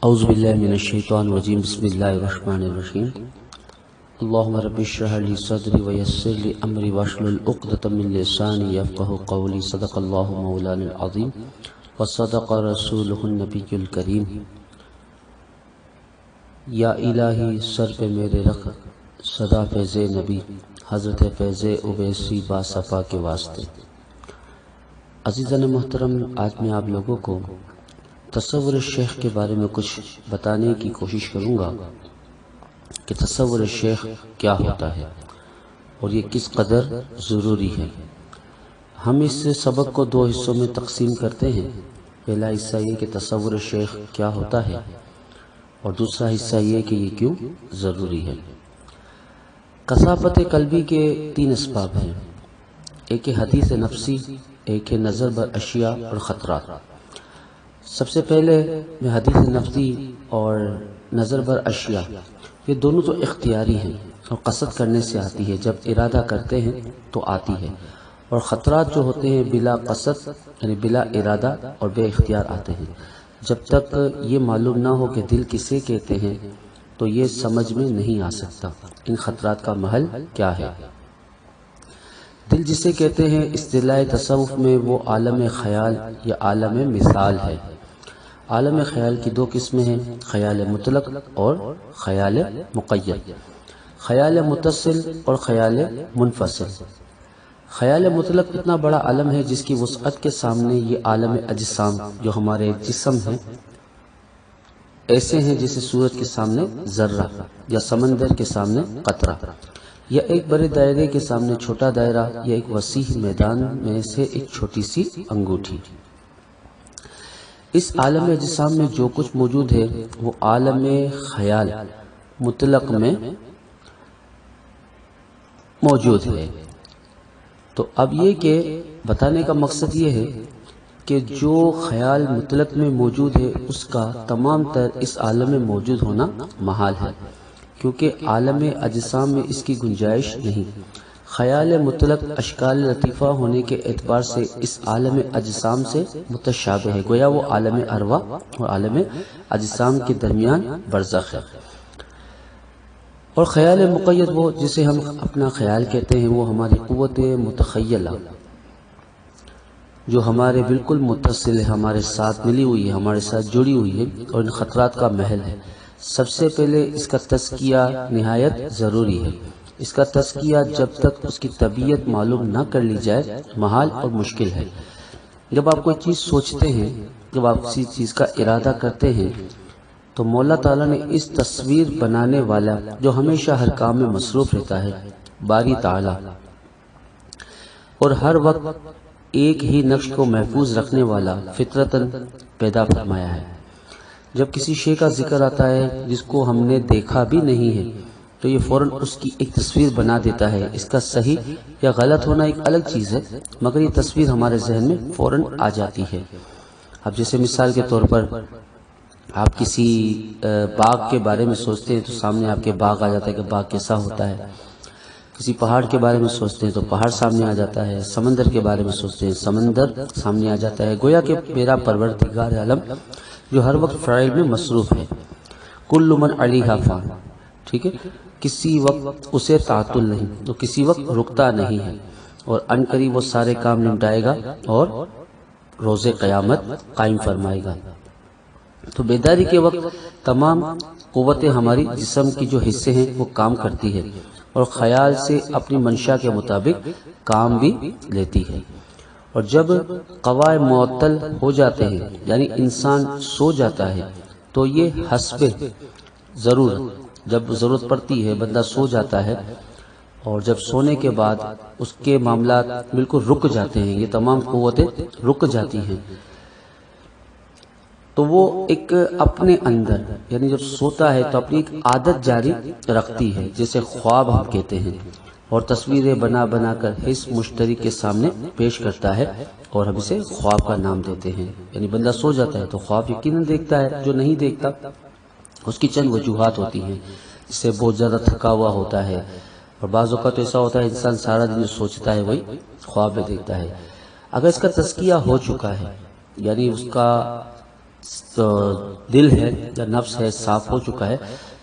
اعوذ باللہ من الشیطان الرجیم بسم اللہ الرحمن الرحیم اللہم رب اشرح لی صدری ویسر لی امری واحلل عقدۃ من لسانی یفقہوا قولی صدق اللہ مولانا العظیم وصدق رسولہ النبی الکریم۔ یا الہی سر پہ میرے رکھ صدا فیض نبی حضرت فیض اویسی باصفا کے واسطے۔ عزیزان محترم، آج میں آپ لوگوں کو تصور شیخ کے بارے میں کچھ بتانے کی کوشش کروں گا کہ تصور شیخ کیا ہوتا ہے اور یہ کس قدر ضروری ہے۔ ہم اس سبق کو دو حصوں میں تقسیم کرتے ہیں۔ پہلا حصہ یہ کہ تصور شیخ کیا ہوتا ہے اور دوسرا حصہ یہ کہ یہ کیوں ضروری ہے۔ کثافت قلبی کے تین اسباب ہیں، ایک ہے حدیث نفسی، ایک ہے نظر بر اشیاء اور خطرات۔ سب سے پہلے میں حدیث نفسی اور نظر بر اشیاء، یہ دونوں تو اختیاری ہیں اور قصد کرنے سے آتی ہے، جب ارادہ کرتے ہیں تو آتی ہے، اور خطرات جو ہوتے ہیں بلا قصد یعنی بلا ارادہ اور بے اختیار آتے ہیں۔ جب تک یہ معلوم نہ ہو کہ دل کسے کہتے ہیں تو یہ سمجھ میں نہیں آ سکتا ان خطرات کا محل کیا ہے۔ دل جسے کہتے ہیں اصطلاح تصوف میں وہ عالم خیال یا عالم مثال ہے۔ عالم خیال کی دو قسمیں ہیں، خیال مطلق اور خیال مقید، خیال متصل اور خیال منفصل۔ خیال مطلق اتنا بڑا عالم ہے جس کی وسعت کے سامنے یہ عالم اجسام جو ہمارے جسم ہیں ایسے ہیں جیسے سورج کے سامنے ذرہ یا سمندر کے سامنے قطرہ، یا ایک بڑے دائرے کے سامنے چھوٹا دائرہ، یا ایک وسیع میدان میں سے ایک چھوٹی سی انگوٹھی۔ اس عالم اجسام میں جو کچھ موجود ہے وہ عالم خیال مطلق میں موجود ہے۔ تو اب یہ کہ بتانے کا مقصد یہ ہے کہ جو خیال مطلق میں موجود ہے اس کا تمام تر اس عالم میں موجود ہونا محال ہے، کیونکہ عالم اجسام میں اس کی گنجائش نہیں۔ خیال مطلق اشکال لطیفہ ہونے کے اعتبار سے اس عالم اجسام سے متشابہ ہے، گویا وہ عالم ارواح اور عالم اجسام کے درمیان برزخ ہے۔ اور خیال مقید وہ جسے ہم اپنا خیال کہتے ہیں، وہ ہماری قوت متخیلہ جو ہمارے بالکل متصل ہے، ہمارے ساتھ ملی ہوئی ہے، ہمارے ساتھ جڑی ہوئی ہے اور ان خطرات کا محل ہے۔ سب سے پہلے اس کا تزکیہ نہایت ضروری ہے۔ اس کا تزکیہ جب تک اس کی طبیعت معلوم نہ کر لی جائے محال اور مشکل ہے۔ جب آپ کوئی چیز سوچتے ہیں، جب آپ کسی چیز کا ارادہ کرتے ہیں تو مولا تعالیٰ نے اس تصویر بنانے والا جو ہمیشہ ہر کام میں مصروف رہتا ہے، باری تعالیٰ، اور ہر وقت ایک ہی نقش کو محفوظ رکھنے والا فطرتاً پیدا فرمایا ہے۔ جب کسی شے کا ذکر آتا ہے جس کو ہم نے دیکھا بھی نہیں ہے تو یہ فوراً اس کی ایک تصویر بنا دیتا ہے۔ اس کا صحیح یا غلط ہونا ایک الگ چیز ہے، مگر یہ تصویر ہمارے ذہن میں فوراً آ جاتی ہے۔ اب جیسے مثال کے طور پر آپ کسی باغ کے بارے میں سوچتے ہیں تو سامنے آپ کے باغ آ جاتا ہے کہ باغ کیسا ہوتا ہے۔ کسی پہاڑ کے بارے میں سوچتے ہیں تو پہاڑ سامنے آ جاتا ہے۔ سمندر کے بارے میں سوچتے ہیں، سمندر سامنے آ جاتا ہے۔ گویا کہ میرا پروردگار عالم جو ہر وقت فعل میں مصروف ہے، کل من علیہا فان، ٹھیک ہے، کسی وقت اسے تعطل نہیں، تو کسی وقت رکتا نہیں ہے، اور ان قریب وہ سارے کام نمٹائے گا اور روز قیامت قائم فرمائے گا۔ تو بیداری کے وقت تمام قوتیں ہماری جسم کی جو حصے ہیں وہ کام کرتی ہے اور خیال سے اپنی منشا کے مطابق کام بھی لیتی ہے۔ اور جب قوائے معطل ہو جاتے ہیں یعنی انسان سو جاتا ہے تو یہ حسب ضرورت، جب ضرورت پڑتی ہے بندہ سو جاتا ہے، اور جب سونے کے بعد اس کے معاملات بالکل رک جاتے ہیں، یہ تمام قوتیں رک جاتی ہیں، تو وہ ایک اپنے اندر یعنی جب سوتا ہے تو اپنی ایک عادت جاری رکھتی ہے، جیسے خواب ہم کہتے ہیں، اور تصویریں بنا بنا کر حس مشتری کے سامنے پیش کرتا ہے، اور ہم اسے خواب کا نام دیتے ہیں۔ یعنی بندہ سو جاتا ہے تو خواب یقیناً دیکھتا ہے، جو نہیں دیکھتا اس کی چند وجوہات ہوتی ہیں، اس سے بہت زیادہ تھکا ہوا ہوتا ہے، اور بعض اوقات ایسا ہوتا ہے انسان سارا دن جو سوچتا ہے وہی خواب میں دیکھتا ہے۔ اگر اس کا تزکیہ ہو چکا ہے، یعنی اس کا دل ہے یا نفس ہے صاف ہو چکا ہے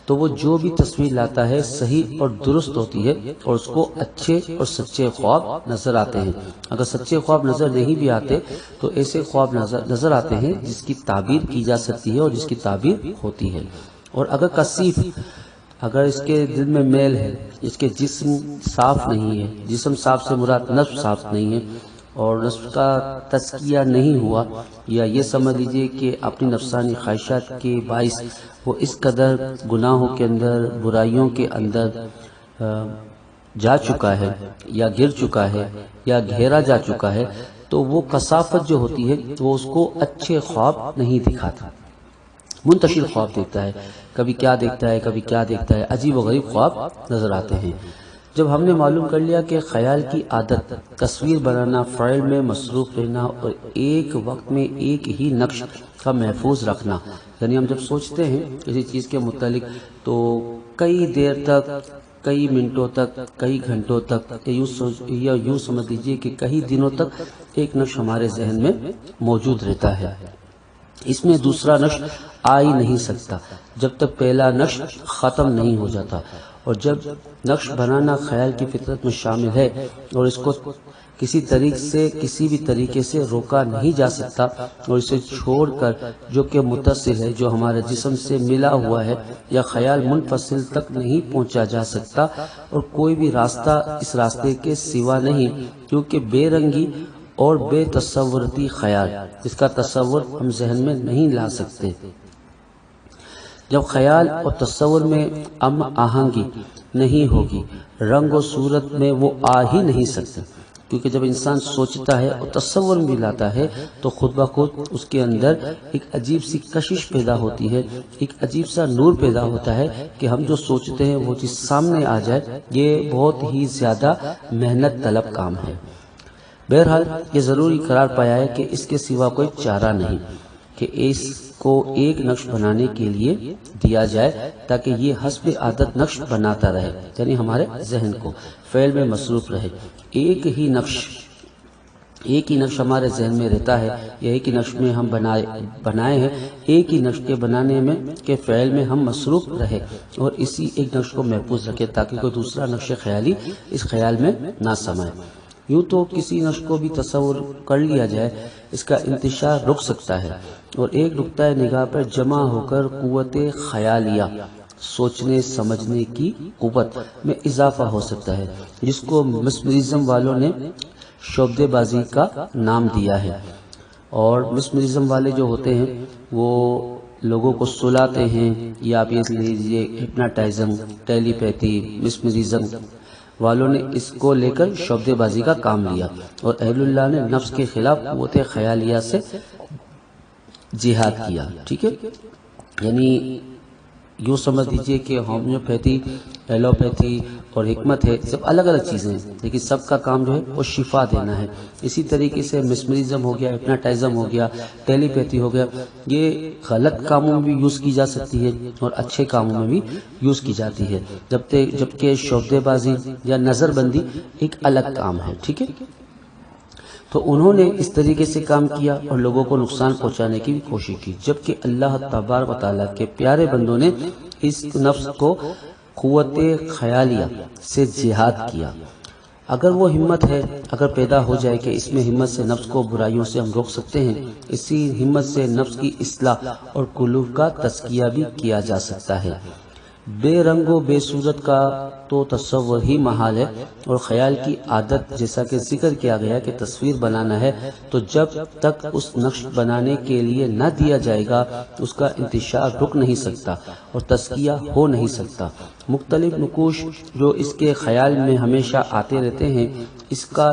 تو وہ جو بھی تصویر لاتا ہے صحیح اور درست ہوتی ہے اور اس کو اچھے اور سچے خواب نظر آتے ہیں۔ اگر سچے خواب نظر نہیں بھی آتے تو ایسے خواب نظر آتے ہیں جس کی تعبیر کی جا سکتی ہے اور جس کی تعبیر ہوتی ہے۔ اور اگر کثیف، اگر اس کے دل میں میل ہے، اس کے جسم صاف نہیں ہے، جسم صاف سے مراد نفس صاف نہیں ہے اور نفس کا تزکیہ نہیں ہوا، یا یہ سمجھ لیجئے کہ اپنی نفسانی خواہشات کے باعث وہ اس قدر گناہوں کے اندر، برائیوں کے اندر جا چکا ہے یا گر چکا ہے یا گھیرا جا چکا ہے، تو وہ کثافت جو ہوتی ہے وہ اس کو اچھے خواب نہیں دکھاتا، منتشر خواب دیکھتا ہے، کبھی کیا دیکھتا ہے کبھی کیا دیکھتا ہے، عجیب و غریب خواب نظر آتے ہیں۔ جب ہم نے معلوم کر لیا کہ خیال کی عادت تصویر بنانا، فعل میں مصروف رہنا اور ایک وقت میں ایک ہی نقش کا محفوظ رکھنا، یعنی ہم جب سوچتے ہیں کسی چیز کے متعلق تو کئی دیر تک، کئی منٹوں تک، کئی گھنٹوں تک، یا یوں سمجھ لیجیے کہ کئی دنوں تک ایک نقش ہمارے ذہن میں موجود رہتا ہے، اس میں دوسرا نقش آ ہی نہیں سکتا جب تک پہلا نقش ختم نہیں ہو جاتا۔ اور جب نقش بنانا خیال کی فطرت میں شامل ہے اور اس کو کسی بھی طریقے سے روکا نہیں جا سکتا اور اسے چھوڑ کر جو کہ متصل ہے، جو ہمارے جسم سے ملا ہوا ہے، یا خیال منفصل تک نہیں پہنچا جا سکتا، اور کوئی بھی راستہ اس راستے کے سوا نہیں، کیونکہ بے رنگی اور بے تصورتی خیال، اس کا تصور ہم ذہن میں نہیں لا سکتے۔ جب خیال اور تصور میں آہنگی نہیں ہوگی، رنگ و صورت میں وہ آ ہی نہیں سکتے، کیونکہ جب انسان سوچتا ہے اور تصور بھی لاتا ہے تو خود بخود اس کے اندر ایک عجیب سی کشش پیدا ہوتی ہے، ایک عجیب سا نور پیدا ہوتا ہے کہ ہم جو سوچتے ہیں وہ چیز سامنے آ جائے، یہ بہت ہی زیادہ محنت طلب کام ہے۔ بہرحال یہ ضروری قرار پایا ہے کہ اس کے سوا کوئی چارہ نہیں کہ اس کو ایک نقش بنانے کے لیے دیا جائے تاکہ یہ حسب عادت نقش بناتا رہے، یعنی ہمارے ذہن کو فعل میں مصروف رہے۔ ایک ہی نقش ہمارے ذہن میں رہتا ہے، یا ایک ہی نقش میں ہم بنائے ہیں، ایک ہی نقش کے بنانے میں کے فعل میں ہم مصروف رہے اور اسی ایک نقش کو محفوظ رکھے تاکہ کوئی دوسرا نقش خیالی اس خیال میں نہ سمائے۔ یوں تو کسی نقش کو بھی تصور کر لیا جائے، اس کا انتشار رک سکتا ہے اور ایک نقطہ نگاہ پر جمع ہو کر قوت خیالیہ، سوچنے سمجھنے کی قوت میں اضافہ ہو سکتا ہے، جس کو مسمرزم والوں نے شعبدے بازی کا نام دیا ہے۔ اور مسمرزم والے جو ہوتے ہیں وہ لوگوں کو سلاتے ہیں، یا آپ یہ لیجیے ہپناٹائزم، ٹیلی پیتھی، مسمرزم والوں نے اس کو لے کر شعبدے بازی کا کام لیا، اور اہل اللہ نے نفس کے خلاف قوت خیالیہ سے جہاد کیا۔ ٹھیک ہے، یعنی یوں سمجھ لیجیے کہ ہومیوپیتھی، ایلوپیتھی اور حکمت ہے، سب الگ الگ چیزیں ہیں، لیکن سب کا کام جو ہے وہ شفا دینا ہے۔ اسی طریقے سے مسمرزم ہو گیا، ہپناٹائزم ہو گیا، ٹیلی پیتھی ہو گیا، یہ غلط کاموں میں بھی یوز کی جا سکتی ہے اور اچھے کاموں میں بھی یوز کی جاتی ہے، جبکہ شعبدے بازی یا نظر بندی ایک الگ کام ہے۔ ٹھیک ہے، تو انہوں نے اس طریقے سے کام کیا اور لوگوں کو نقصان پہنچانے کی بھی کوشش کی، جبکہ اللہ تبارک و تعالیٰ کے پیارے بندوں نے اس نفس کو قوت خیالیہ سے جہاد کیا۔ اگر وہ ہمت ہے، اگر پیدا ہو جائے کہ اس میں ہمت سے نفس کو برائیوں سے ہم روک سکتے ہیں، اسی ہمت سے نفس کی اصلاح اور قلوب کا تزکیہ بھی کیا جا سکتا ہے۔ بے رنگ و بے صورت کا تو تصور ہی محال ہے، اور خیال کی عادت جیسا کہ ذکر کیا گیا کہ تصویر بنانا ہے، تو جب تک اس نقش بنانے کے لیے نہ دیا جائے گا اس کا انتشار رک نہیں سکتا اور تزکیہ ہو نہیں سکتا۔ مختلف نقوش جو اس کے خیال میں ہمیشہ آتے رہتے ہیں، اس کا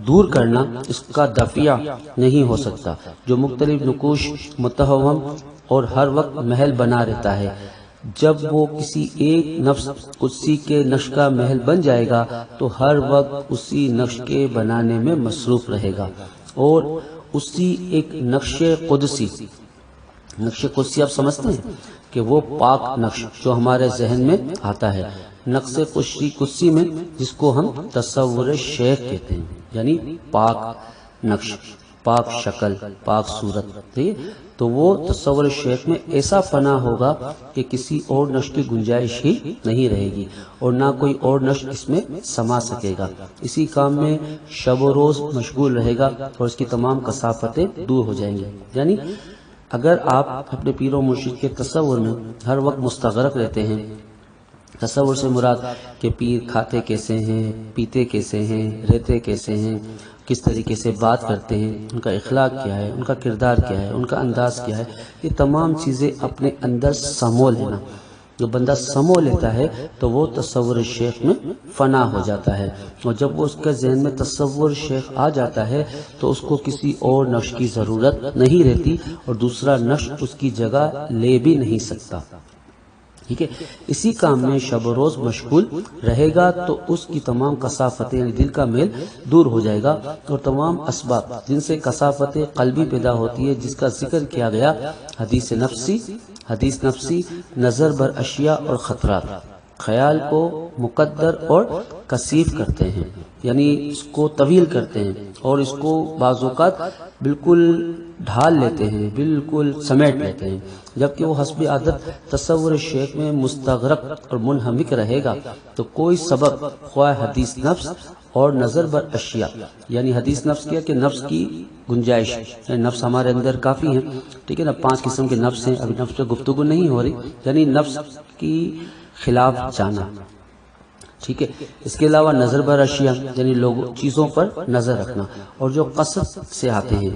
دور کرنا، اس کا دفعہ نہیں ہو سکتا۔ جو مختلف نقوش متوہم اور ہر وقت محل بنا رہتا ہے، جب وہ کسی ایک نفس قدسی کے نقش کا محل بن جائے گا تو ہر وقت اسی نقش کے بنانے میں مصروف رہے گا، اور اسی ایک نقش قدسی آپ سمجھتے ہیں کہ وہ پاک نقش جو ہمارے ذہن میں آتا ہے، نقش قدسی میں جس کو ہم تصور شیخ کہتے ہیں، یعنی پاک نقش، پاک شکل، پاک صورت، ٹھیک ہے؟ تو وہ تصور شیخ میں ایسا فنا ہوگا کہ کسی اور نقش کی گنجائش ہی نہیں رہے گی اور نہ کوئی اور نقش اس میں سما سکے گا۔ اسی کام میں شب و روز مشغول رہے گا اور اس کی تمام کثافتیں دور ہو جائیں گی۔ یعنی اگر آپ اپنے پیر و مرشد کے تصور میں ہر وقت مستغرق رہتے ہیں، تصور سے مراد کہ پیر کھاتے کیسے ہیں، پیتے کیسے ہیں، رہتے کیسے ہیں، کس طریقے سے بات کرتے ہیں، ان کا اخلاق کیا ہے، ان کا کردار کیا ہے، ان کا انداز کیا ہے، یہ تمام چیزیں اپنے اندر سمو لینا۔ جو بندہ سمو لیتا ہے تو وہ تصور شیخ میں فنا ہو جاتا ہے، اور جب وہ اس کے ذہن میں تصور شیخ آ جاتا ہے تو اس کو کسی اور نقش کی ضرورت نہیں رہتی اور دوسرا نقش اس کی جگہ لے بھی نہیں سکتا۔ ٹھیک ہے، اسی کام میں شب و روز مشغول رہے گا تو اس کی تمام کثافتیں یعنی دل کا میل دور ہو جائے گا، اور تمام اسباب جن سے کثافت قلبی پیدا ہوتی ہے جس کا ذکر کیا گیا، حدیث نفسی، نظر بر اشیاء اور خطرات، خیال کو مقدر اور کثیف کرتے ہیں، یعنی اس کو طویل کرتے ہیں اور اس کو بعض اوقات بالکل ڈھال لیتے ہیں، بالکل سمیٹ لیتے ہیں، جبکہ وہ حسب عادت تصور شیخ میں مستغرق اور منہمک رہے گا تو کوئی سبب، خواہ حدیث نفس اور نظر بر اشیاء، یعنی حدیث نفس کیا کہ نفس کی گنجائش، یعنی نفس ہمارے اندر کافی ہیں، ٹھیک ہے نا، 5 قسم کے نفس ہیں، ابھی نفس پہ گفتگو نہیں ہو رہی، یعنی نفس کی خلاف جانا، ٹھیک ہے۔ اس کے علاوہ نظر بر اشیاء یعنی لوگوں چیزوں پر نظر رکھنا، اور جو قصد سے آتے ہیں،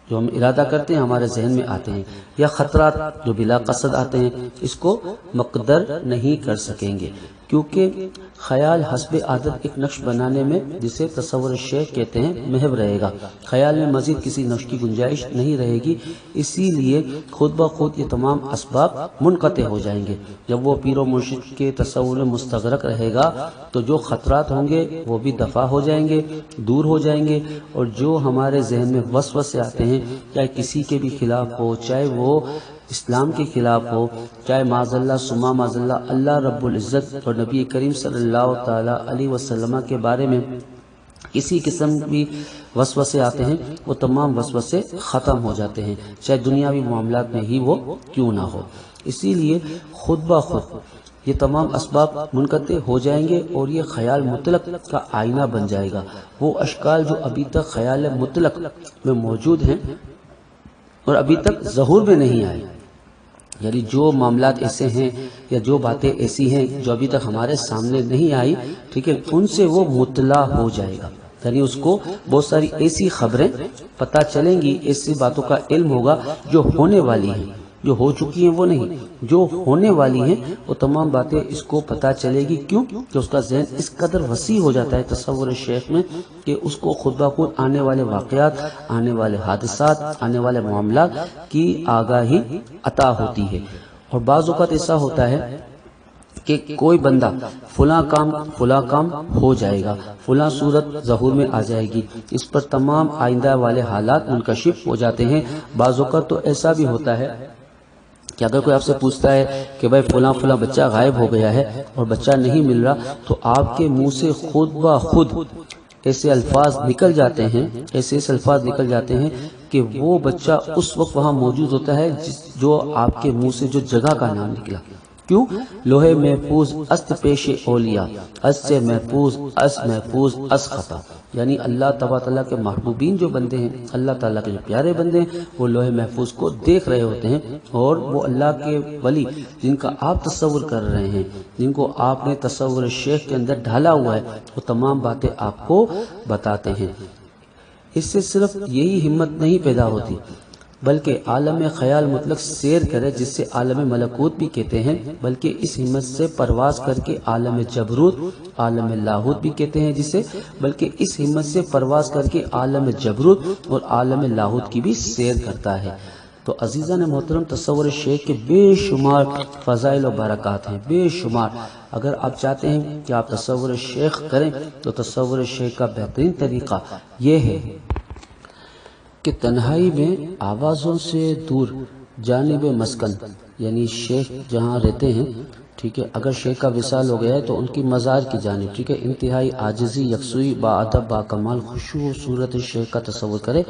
جو ہم ارادہ کرتے ہیں ہمارے ذہن میں آتے ہیں، یا خطرات جو بلا قصد آتے ہیں، اس کو مقدر نہیں کر سکیں گے، کیونکہ خیال حسب عادت ایک نقش بنانے میں جسے تصور شیخ کہتے ہیں محو رہے گا، خیال میں مزید کسی نقش کی گنجائش نہیں رہے گی، اسی لیے خود بخود یہ تمام اسباب منقطع ہو جائیں گے۔ جب وہ پیر و مرشد کے تصور میں مستغرق رہے گا تو جو خطرات ہوں گے وہ بھی دفع ہو جائیں گے، دور ہو جائیں گے، اور جو ہمارے ذہن میں وسوسے آتے ہیں، چاہے کسی کے بھی خلاف ہو، چاہے وہ اسلام کے خلاف ہو، چاہے معاذ اللہ ثم معاذ اللہ رب العزت اور نبی کریم صلی اللہ تعالی علیہ وسلم کے بارے میں کسی قسم بھی وسوسے آتے ہیں، وہ تمام وسوسے ختم ہو جاتے ہیں، چاہے دنیاوی معاملات میں ہی وہ کیوں نہ ہو۔ اسی لیے خود بخود یہ تمام اسباب منقطع ہو جائیں گے اور یہ خیال مطلق کا آئینہ بن جائے گا۔ وہ اشکال جو ابھی تک خیال مطلق میں موجود ہیں اور ابھی تک ظہور میں نہیں آئے، یعنی جو معاملات ایسے ہیں یا جو باتیں ایسی ہیں جو ابھی تک ہمارے سامنے نہیں آئی، ٹھیک ہے، ان سے وہ مطلع ہو جائے گا، یعنی اس کو بہت ساری ایسی خبریں پتہ چلیں گی، ایسی باتوں کا علم ہوگا جو ہونے والی ہیں، جو ہو چکی ہیں وہ نہیں، جو ہونے والی ہیں وہ تمام باتیں اس کو پتہ چلے گی۔ کیوں کہ اس کا ذہن اس قدر وسیع ہو جاتا ہے تصور شیخ میں کہ اس کو خود بخود آنے والے واقعات، آنے والے حادثات، آنے والے معاملات کی آگاہی عطا ہوتی ہے۔ اور بعض اوقات ایسا ہوتا ہے کہ کوئی بندہ فلاں کام ہو جائے گا، فلاں صورت ظہور میں آ جائے گی، اس پر تمام آئندہ والے حالات منکشف ہو جاتے ہیں۔ بعض اوقات تو ایسا بھی ہوتا ہے کہ اگر کوئی آپ سے پوچھتا ہے کہ بھائی فلاں بچہ غائب ہو گیا ہے اور بچہ نہیں مل رہا، تو آپ کے منہ سے خود بخود ایسے الفاظ نکل جاتے ہیں، ایسے الفاظ نکل جاتے ہیں کہ وہ بچہ اس وقت وہاں موجود ہوتا ہے جو آپ کے منہ سے جو جگہ کا نام نکلا۔ کیوں؟ لوہے محفوظ است پیش اولیاء، از سے محفوظ از خطا، یعنی اللہ تبارک تعالیٰ کے محبوبین جو بندے ہیں، اللہ تعالیٰ کے جو پیارے بندے ہیں، وہ لوہے محفوظ کو دیکھ رہے ہوتے ہیں، اور وہ اللہ کے ولی جن کا آپ تصور کر رہے ہیں، جن کو آپ نے تصور شیخ کے اندر ڈھالا ہوا ہے، وہ تمام باتیں آپ کو بتاتے ہیں۔ اس سے صرف یہی ہمت نہیں پیدا ہوتی بلکہ عالم خیال مطلق سیر کرے، جس سے عالم ملکوت بھی کہتے ہیں، بلکہ اس ہمت سے پرواز کر کے عالم جبروت، عالم لاہوت بھی کہتے ہیں جسے، بلکہ اس ہمت سے پرواز کر کے عالم جبروت اور عالم لاہوت کی بھی سیر کرتا ہے۔ تو عزیزان محترم، تصور شیخ کے بے شمار فضائل و برکات ہیں، بے شمار۔ اگر آپ چاہتے ہیں کہ آپ تصور شیخ کریں تو تصور شیخ کا بہترین طریقہ یہ ہے کہ تنہائی میں آوازوں سے دور جانب مسکن، یعنی شیخ جہاں رہتے ہیں، ٹھیک ہے، اگر شیخ کا وصال ہو گیا ہے تو ان کی مزار کی جانب، ٹھیک ہے، انتہائی عاجزی، یکسوئی، با ادب، با کمال خشوع و صورت شیخ کا تصور کرے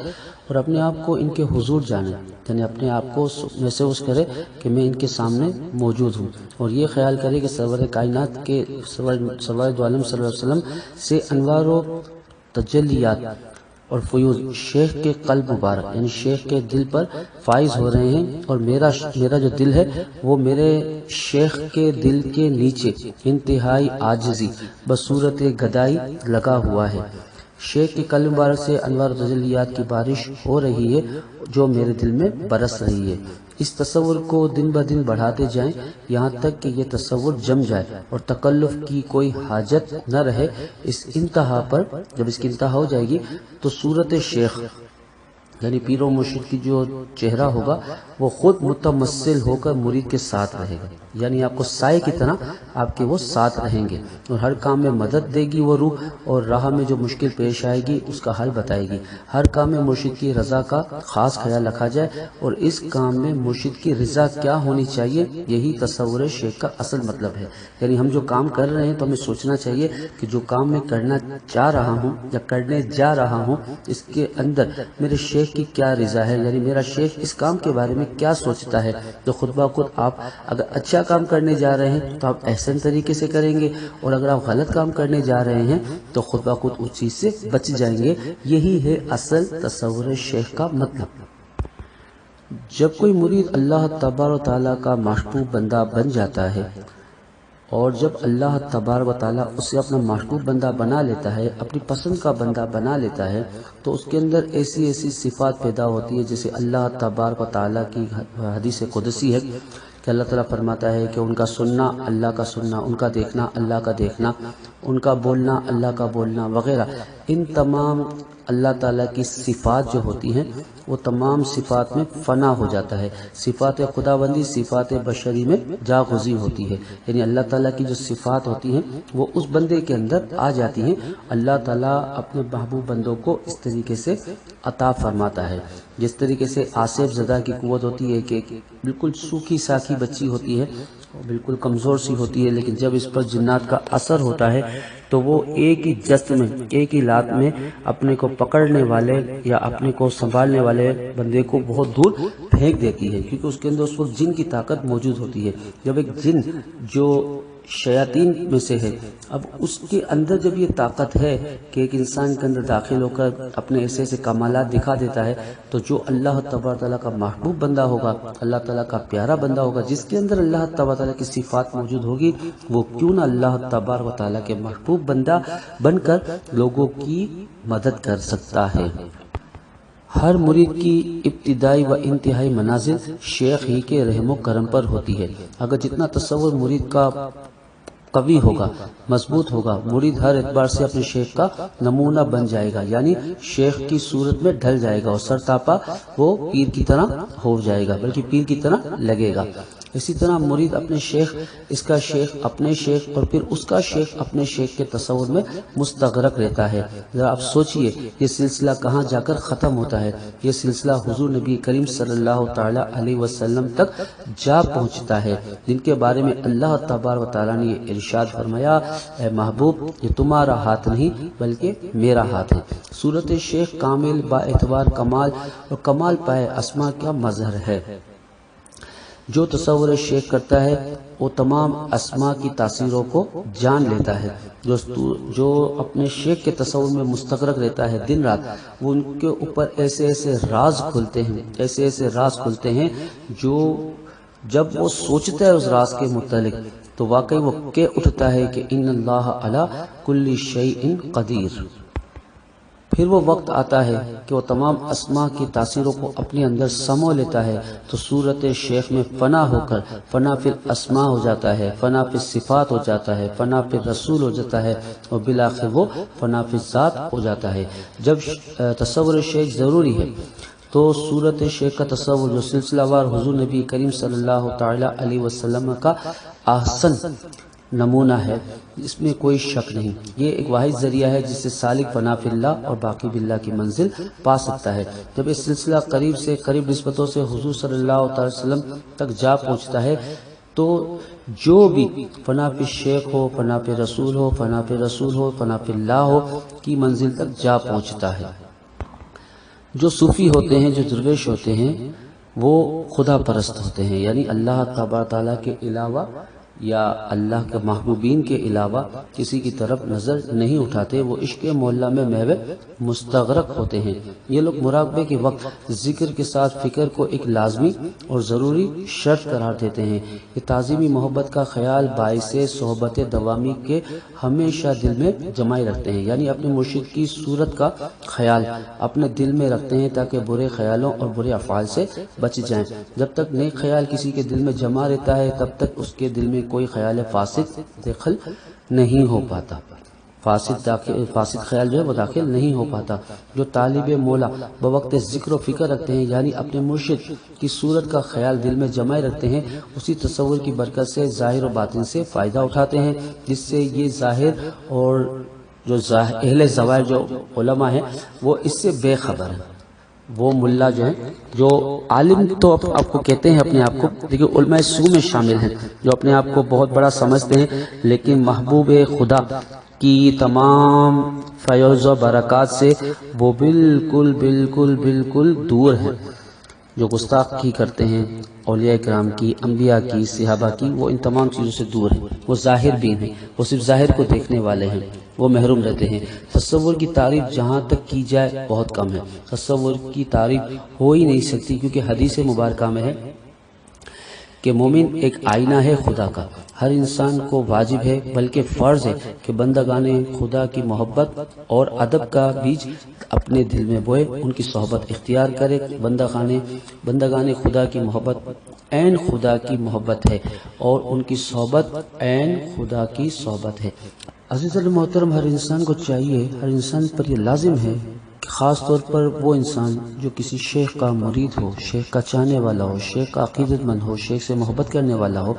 اور اپنے آپ کو ان کے حضور جانے، یعنی اپنے آپ کو محسوس کرے کہ میں ان کے سامنے موجود ہوں، اور یہ خیال کرے کہ سرور کائنات کے سرور دو عالم صلی اللہ علیہ وسلم سے انوار و تجلیات اور فیوز شیخ کے قلب مبارک یعنی شیخ کے دل پر فائز ہو رہے ہیں، اور میرا جو دل ہے وہ میرے شیخ کے دل کے نیچے انتہائی عاجزی بصورت گدائی لگا ہوا ہے۔ شیخ کے قلب مبارک سے انوار و تجلیات کی بارش ہو رہی ہے جو میرے دل میں برس رہی ہے۔ اس تصور کو دن بدن بڑھاتے جائیں یہاں تک کہ یہ تصور جم جائے اور تکلف کی کوئی حاجت نہ رہے۔ اس انتہا پر جب اس کی انتہا ہو جائے گی تو صورت شیخ یعنی پیر و مرشد کی جو چہرہ ہوگا وہ خود متمثل ہو کر مرید کے ساتھ رہے گا، یعنی آپ کو سائے کی طرح آپ کے وہ ساتھ رہیں گے، اور ہر کام میں مدد دے گی وہ روح، اور راہ میں جو مشکل پیش آئے گی اس کا حل بتائے گی۔ ہر کام میں مرشد کی رضا کا خاص خیال رکھا جائے، اور اس کام میں مرشد کی رضا کیا ہونی چاہیے یہی تصور شیخ کا اصل مطلب ہے۔ یعنی ہم جو کام کر رہے ہیں تو ہمیں سوچنا چاہیے کہ جو کام میں کرنا چاہ رہا ہوں یا کرنے جا رہا ہوں اس کے اندر میرے شیخ کی کیا رضا ہے، یعنی میرا شیخ اس کام کے بارے میں کیا سوچتا ہے۔ تو خود بخود آپ اگر اچھا کام کرنے جا رہے ہیں تو آپ احسن طریقے سے کریں گے، اور اگر آپ غلط کام کرنے جا رہے ہیں تو خود بخود اس چیز سے بچ جائیں گے۔ یہی ہے اصل تصور شیخ کا مطلب۔ جب کوئی مرید اللہ تبارک و تعالیٰ کا محبوب بندہ بن جاتا ہے، اور جب اللہ تبارک و تعالیٰ اسے اپنا محبوب بندہ بنا لیتا ہے، اپنی پسند کا بندہ بنا لیتا ہے، تو اس کے اندر ایسی صفات پیدا ہوتی ہے جیسے اللہ تبارک و تعالیٰ کی حدیث قدسی ہے کہ اللہ تعالیٰ فرماتا ہے کہ ان کا سننا اللہ کا سننا، ان کا دیکھنا اللہ کا دیکھنا، ان کا بولنا اللہ کا بولنا وغیرہ۔ ان تمام اللہ تعالیٰ کی صفات جو ہوتی ہیں وہ تمام صفات میں فنا ہو جاتا ہے۔ صفات خداوندی صفات بشری میں جاغزی ہوتی ہے، یعنی اللہ تعالیٰ کی جو صفات ہوتی ہیں وہ اس بندے کے اندر آ جاتی ہیں۔ اللہ تعالیٰ اپنے محبوب بندوں کو اس طریقے سے عطا فرماتا ہے، جس طریقے سے آصف زدہ کی قوت ہوتی ہے کہ بالکل سوکھی ساکھی بچی ہوتی ہے، بالکل کمزور سی ہوتی ہے، لیکن جب اس پر جنات کا اثر ہوتا ہے تو وہ ایک ہی جست میں ایک ہی لات میں اپنے کو پکڑنے والے یا اپنے کو سنبھالنے والے بندے کو بہت دور پھینک دیتی ہے، کیونکہ اس کے اندر اس وقت جن کی طاقت موجود ہوتی ہے۔ جب ایک جن جو شیاطین میں سے ہے، اب اس کے اندر جب یہ طاقت ہے کہ ایک انسان کے اندر داخل ہو کر اپنے ایسے کمالات دکھا دیتا ہے، تو جو اللہ تبارک تعالیٰ کا محبوب بندہ ہوگا، اللہ تعالیٰ کا پیارا بندہ ہوگا، جس کے اندر اللہ تبارک تعالیٰ کی صفات موجود ہوگی، وہ کیوں نہ اللہ تبارک تعالیٰ کے محبوب بندہ بن کر لوگوں کی مدد کر سکتا ہے۔ ہر مرید کی ابتدائی و انتہائی منازل شیخ ہی کے رحم و کرم پر ہوتی ہے۔ اگر جتنا تصور مرید کا قوی ہوگا، مضبوط ہوگا، مرید ہر اعتبار سے اپنے شیخ کا نمونہ بن جائے گا، یعنی شیخ کی صورت میں ڈھل جائے گا اور سرتاپا وہ پیر کی طرح ہو جائے گا، بلکہ پیر کی طرح لگے گا۔ اسی طرح مرید اپنے شیخ، اس کا شیخ اپنے شیخ اور پھر اس کا شیخ اپنے شیخ کے تصور میں مستغرق رہتا ہے۔ ذرا آپ سوچئے یہ سلسلہ کہاں جا کر ختم ہوتا ہے؟ یہ سلسلہ حضور نبی کریم صلی اللہ تعالی علیہ وسلم تک جا پہنچتا ہے، جن کے بارے میں اللہ تبارک و تعالیٰ نے ارشاد فرمایا، اے محبوب یہ تمہارا ہاتھ نہیں بلکہ میرا ہاتھ ہے۔ صورت شیخ کامل با اعتبار کمال اور کمال پائے اسما کا مظہر ہے۔ جو تصور شیخ کرتا ہے وہ تمام اسما کی تاثیروں کو جان لیتا ہے۔ جو اپنے شیخ کے تصور میں مستغرق رہتا ہے دن رات، وہ ان کے اوپر ایسے راز کھلتے ہیں، ایسے راز کھلتے ہیں جو جب وہ سوچتا ہے اس راز کے متعلق تو واقعی وہ کہہ اٹھتا ہے کہ ان اللہ علی کل شیء قدیر۔ پھر وہ وقت آتا ہے کہ وہ تمام اسما کی تاثیروں کو اپنے اندر سمو لیتا ہے، تو صورت شیخ میں فنا ہو کر فنا فی الاسماء ہو جاتا ہے، فنا فی الصفات ہو جاتا ہے، فنا فی الرسول ہو جاتا ہے، اور بالآخر وہ فنا فی الذات ہو جاتا ہے۔ جب تصور شیخ ضروری ہے تو صورت شیخ کا تصور جو سلسلہ وار حضور نبی کریم صلی اللہ تعالی علیہ وسلم کا احسن نمونہ ہے، اس میں کوئی شک نہیں۔ یہ ایک واحد ذریعہ ہے جس سے سالک فنا فی اللہ اور باقی باللہ کی منزل پا سکتا ہے۔ جب یہ سلسلہ قریب سے قریب نسبتوں سے حضور صلی اللہ تعالی وسلم تک جا پہنچتا ہے تو جو بھی فنا پہ شیخ ہو، فنا پہ رسول ہو، فنا پہ رسول ہو، فنا پہ اللہ ہو کی منزل تک جا پہنچتا ہے۔ جو صوفی ہوتے ہیں، جو درویش ہوتے ہیں، وہ خدا پرست ہوتے ہیں، یعنی اللہ تبارک تعالیٰ کے علاوہ یا اللہ کے محبوبین کے علاوہ کسی کی طرف نظر نہیں اٹھاتے، وہ عشق مولا میں محو مستغرق ہوتے ہیں۔ یہ لوگ مراقبے کے وقت ذکر کے ساتھ فکر کو ایک لازمی اور ضروری شرط قرار دیتے ہیں۔ یہ تعظیمی محبت کا خیال باعث صحبت دوامی کے ہمیشہ دل میں جمائے رکھتے ہیں، یعنی اپنے مرشد کی صورت کا خیال اپنے دل میں رکھتے ہیں تاکہ برے خیالوں اور برے افعال سے بچ جائیں۔ جب تک نیک خیال کسی کے دل میں جمع رہتا ہے تب تک اس کے دل میں کوئی خیال فاسد داخل نہیں ہو پاتا، فاسد خیال جو ہے وہ داخل نہیں ہو پاتا۔ جو طالب مولا بوقت ذکر و فکر رکھتے ہیں، یعنی اپنے مرشد کی صورت کا خیال دل میں جمائے رکھتے ہیں، اسی تصور کی برکت سے ظاہر و باطن سے فائدہ اٹھاتے ہیں، جس سے یہ ظاہر اور جو اہل ظواہر جو علماء ہیں وہ اس سے بے خبر ہیں۔ وہ ملا جو ہیں، جو عالم تو آپ کو کہتے ہیں اپنے آپ کو، لیکن علماء سو میں شامل ہیں، جو اپنے آپ کو بہت بڑا سمجھتے ہیں، لیکن محبوب خدا کی تمام فیض و برکات سے وہ بالکل بالکل بالکل دور ہیں۔ جو گستاخی کرتے ہیں اولیاء کرام کی، انبیاء کی، صحابہ کی، وہ ان تمام چیزوں سے دور ہیں۔ وہ ظاہر بھی ہیں، وہ صرف ظاہر کو دیکھنے والے ہیں، وہ محروم رہتے ہیں۔ تصور کی تعریف جہاں تک کی جائے بہت کم ہے، تصور کی تعریف ہو ہی نہیں سکتی، کیونکہ حدیث مبارکہ میں ہے کہ مومن ایک آئینہ ہے خدا کا۔ ہر انسان کو واجب ہے بلکہ فرض ہے کہ بندگان خدا کی محبت اور ادب کا بیج اپنے دل میں بوئے، ان کی صحبت اختیار کرے۔ بندگان خدا کی محبت عین خدا کی محبت ہے اور ان کی صحبت عین خدا کی صحبت ہے۔ عزیز المحترم، ہر انسان کو چاہیے، ہر انسان پر یہ لازم ہے کہ خاص طور پر وہ انسان جو کسی شیخ کا مرید ہو، شیخ کا چاہنے والا ہو، شیخ کا عقیدت مند ہو، شیخ سے محبت کرنے والا ہو،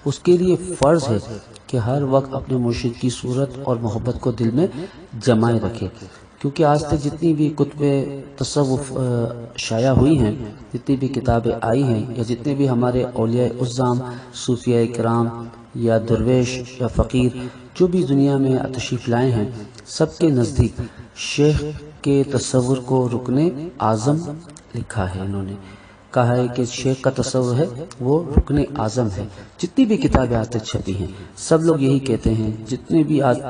اس کے لیے فرض ہے کہ ہر وقت اپنے مرشد کی صورت اور محبت کو دل میں جمائے رکھے، کیونکہ آج تک جتنی بھی کتب تصوف شائع ہوئی ہیں، جتنی بھی کتابیں آئی ہیں، یا جتنے بھی ہمارے اولیاء اعظام، صوفیاء کرام یا درویش یا فقیر جو بھی دنیا میں تشریف لائے ہیں، سب کے نزدیک شیخ کے تصور کو رکن اعظم لکھا ہے۔ انہوں نے کہا ہے کہ شیخ کا تصور ہے وہ رکن اعظم ہے۔ جتنی بھی کتابیں آج تک چھپی ہیں، سب لوگ یہی کہتے ہیں، جتنے بھی آج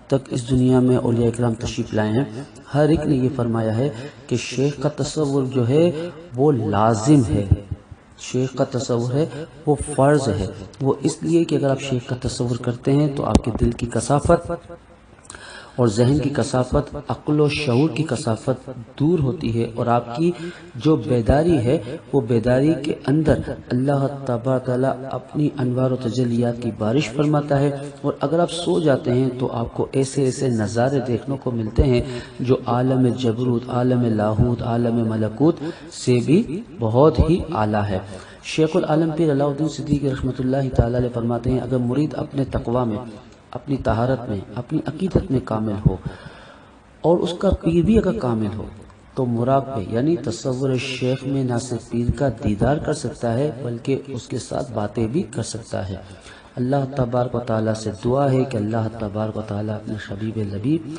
تک اس دنیا میں اولیاء کرام تشریف لائے ہیں، ہر ایک نے یہ فرمایا ہے کہ شیخ کا تصور جو ہے وہ لازم ہے، شیخ کا تصور ہے وہ فرض ہے۔ وہ اس لیے کہ اگر آپ شیخ کا تصور کرتے ہیں تو آپ کے دل کی کثافت اور ذہن کی کثافت، عقل و شعور کی کثافت دور ہوتی ہے، اور آپ کی جو بیداری ہے وہ بیداری کے اندر اللہ تبارک تعالیٰ اپنی انوار و تجلیات کی بارش فرماتا ہے، اور اگر آپ سو جاتے ہیں تو آپ کو ایسے ایسے نظارے دیکھنے کو ملتے ہیں جو عالم جبروت، عالم لاہوت، عالم ملکوت سے بھی بہت ہی اعلیٰ ہے۔ شیخ العالم پیر علاء الدین صدیقی رحمۃ اللہ تعالیٰ علیہ فرماتے ہیں، اگر مرید اپنے تقویٰ میں، اپنی طہارت میں، اپنی عقیدت میں کامل ہو، اور اس کا پیر بھی اگر کامل ہو، تو مراقبے یعنی تصور شیخ میں نہ صرف پیر کا دیدار کر سکتا ہے بلکہ اس کے ساتھ باتیں بھی کر سکتا ہے۔ اللہ تبارک و تعالیٰ سے دعا ہے کہ اللہ تبارک و تعالیٰ اپنے حبیب لبیب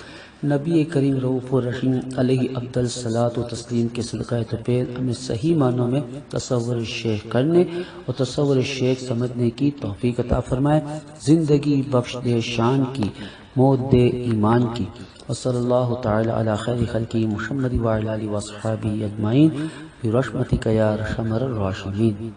نبی کریم رؤوف الرحیم علیہ افضل صلاۃ و تسلیم کے صدقہ طفیل ہمیں صحیح معنوں میں تصور شیخ کرنے اور تصور شیخ سمجھنے کی توفیق عطا فرمائے، زندگی بخش دے شان کی، موت دے ایمان کی۔ وصلی اللہ تعالی علی خیر خلقہ محمد وعلی آلہ وصحبہ اجمعین برحمتک یا ارحم الراحمین۔